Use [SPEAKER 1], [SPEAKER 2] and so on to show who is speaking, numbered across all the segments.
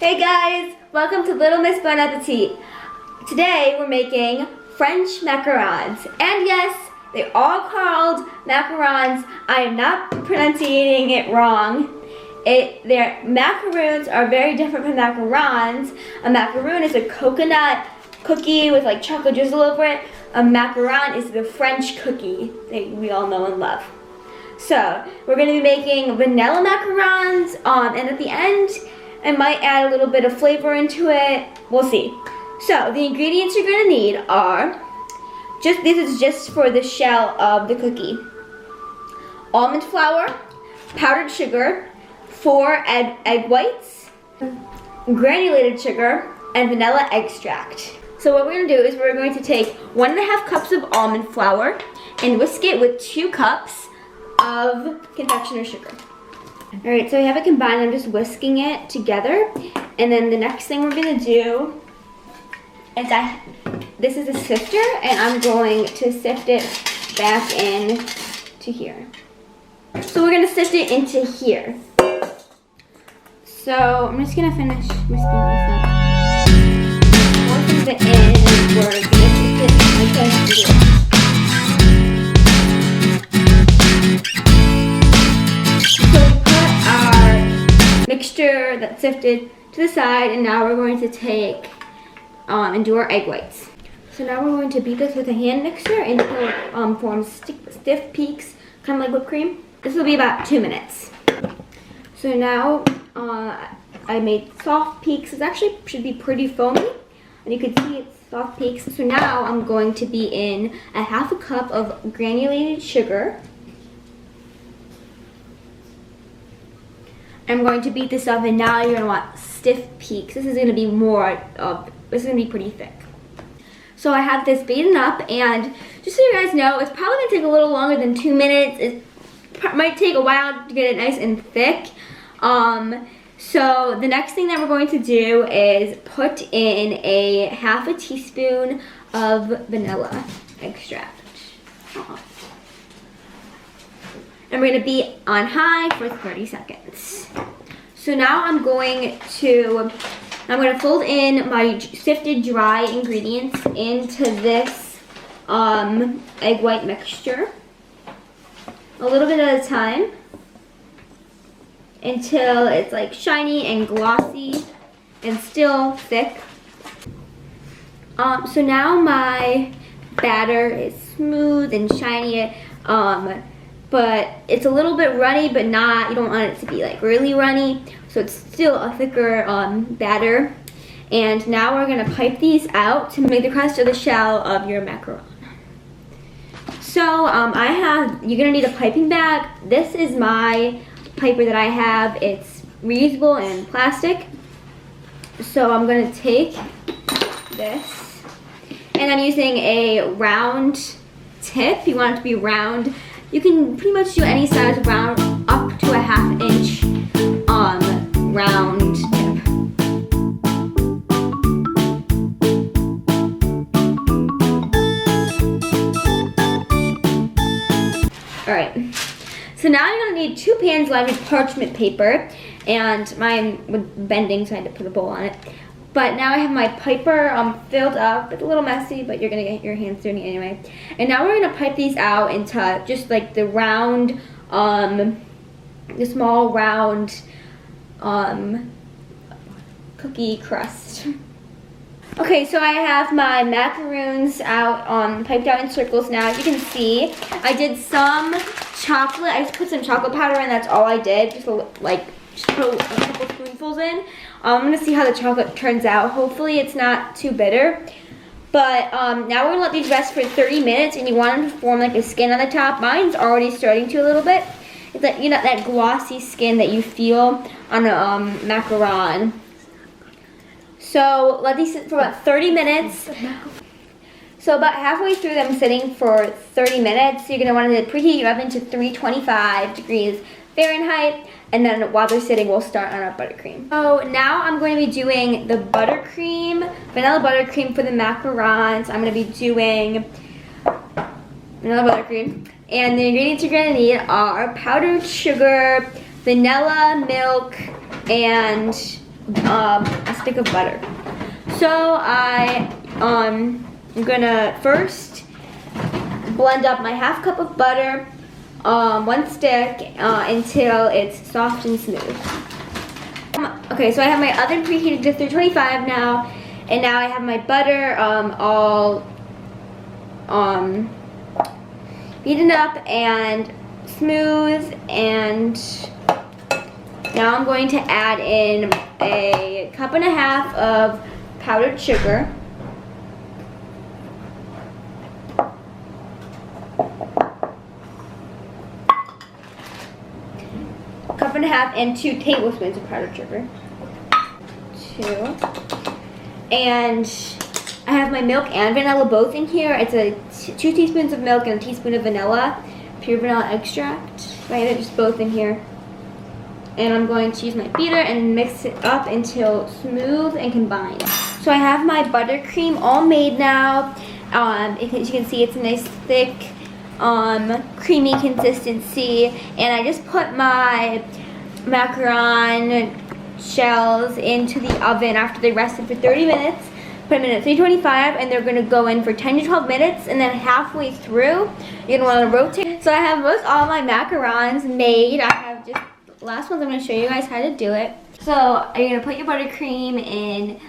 [SPEAKER 1] Hey guys, welcome to Little Miss Bon Appetit. Today we're making French macarons. And yes, they're all called macarons. I am not pronouncing it wrong. Their macaroons are very different from macarons. A macaroon is a coconut cookie with like chocolate drizzle over it. A macaron is the French cookie that we all know and love. So we're going to be making vanilla macarons, and at the end I might add a little bit of flavor into it. We'll see. So the ingredients you're going to need are this is just for the shell of the cookie: almond flour, powdered sugar, 4 egg whites, granulated sugar, and vanilla extract. So what we're going to do is we're going to take 1.5 cups of almond flour and whisk it with 2 cups of confectioner sugar. Alright, so we have it combined. I'm just whisking it together. And then the next thing we're going to do is this is a sifter, and I'm going to sift it back in to here. So we're going to sift it into here. So I'm just going to finish whisking this up. Once we sift it in, we're going to sift it like this. Mixture that's sifted to the side, and now we're going to take and do our egg whites. So now we're going to beat this with a hand mixer until it forms stiff peaks, kind of like whipped cream. This will be about 2 minutes. So now I made soft peaks. It actually should be pretty foamy, and you can see it's soft peaks. So now I'm going to be in 1/2 cup of granulated sugar. I'm going to beat this up, and now you're going to want stiff peaks. This is going to be this is going to be pretty thick. So I have this beaten up, and just so you guys know, it's probably going to take a little longer than 2 minutes. It might take a while to get it nice and thick. So the next thing that we're going to do is put in 1/2 teaspoon of vanilla extract. And we're going to be on high for 30 seconds. So now I'm going to fold in my sifted dry ingredients into this egg white mixture, a little bit at a time, until it's like shiny and glossy and still thick. So now my batter is smooth and shiny. But it's a little bit runny, but not, you don't want it to be like really runny. So it's still a thicker batter. And now we're gonna pipe these out to make the crust or the shell of your macaron. So you're gonna need a piping bag. This is my piper that I have. It's reusable and plastic. So I'm gonna take this, and I'm using a round tip. You want it to be round. You can pretty much do any size round, up to a 1/2 inch round tip. Alright, so now you're going to need 2 pans lined with parchment paper, and mine was bending, so I had to put a bowl on it. But now I have my piper filled up. It's a little messy, but you're going to get your hands dirty anyway. And now we're going to pipe these out into just like the round, the small round cookie crust. Okay, so I have my macaroons out, piped out in circles now. As you can see, I did some chocolate. I just put some chocolate powder in, that's all I did. Just put a couple spoonfuls in. I'm going to see how the chocolate turns out. Hopefully it's not too bitter. But now we're going to let these rest for 30 minutes, and you want them to form like a skin on the top. Mine's already starting to a little bit. It's like, that glossy skin that you feel on a macaron. So let these sit for about 30 minutes. So about halfway through them sitting for 30 minutes, you're going to want to preheat your oven to 325 degrees Fahrenheit. And then while they're sitting, we'll start on our buttercream. So now I'm going to be doing the buttercream, vanilla buttercream for the macarons. I'm going to be doing vanilla buttercream. And the ingredients you're going to need are powdered sugar, vanilla, milk, and a stick of butter. So I'm gonna first blend up my ½ cup of butter, 1 stick, until it's soft and smooth. Okay, so I have my oven preheated to 325 now, and now I have my butter all beaten up and smooth, and now I'm going to add in a 1.5 cups of powdered sugar. Cup and a half and 2 tablespoons of powdered sugar. 2. And I have my milk and vanilla both in here. It's 2 teaspoons of milk and a teaspoon of vanilla, pure vanilla extract. So I have just both in here. And I'm going to use my beater and mix it up until smooth and combined. So I have my buttercream all made now. As you can see, it's a nice thick, creamy consistency. And I just put my macaron shells into the oven after they rested for 30 minutes. Put them in at 325, and they're gonna go in for 10 to 12 minutes, and then halfway through, you're gonna wanna rotate. So I have most all my macarons made. I have just the last ones. I'm gonna show you guys how to do it. So you're gonna put your buttercream in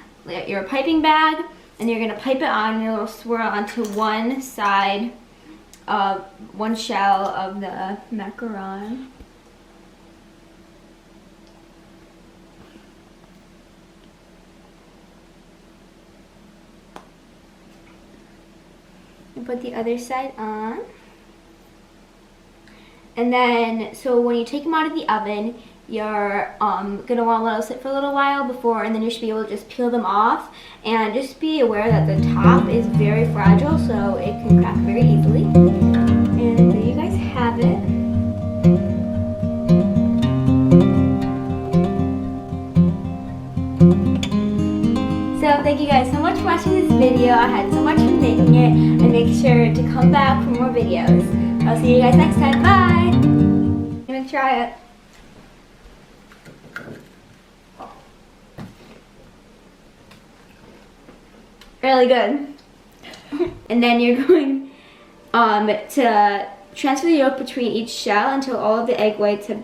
[SPEAKER 1] your piping bag, and you're gonna pipe it on your little swirl onto one side of one shell of the macaron. And put the other side on. And then, so when you take them out of the oven, you're gonna want to let it sit for a little while before, and then you should be able to just peel them off. And just be aware that the top is very fragile, so it can crack very easily. And there you guys have it. So thank you guys so much for watching this video. I had so much fun making it, and make sure to come back for more videos. I'll see you guys next time. Bye! I'm gonna try it. Really good. And then you're going to transfer the yolk between each shell until all of the egg whites have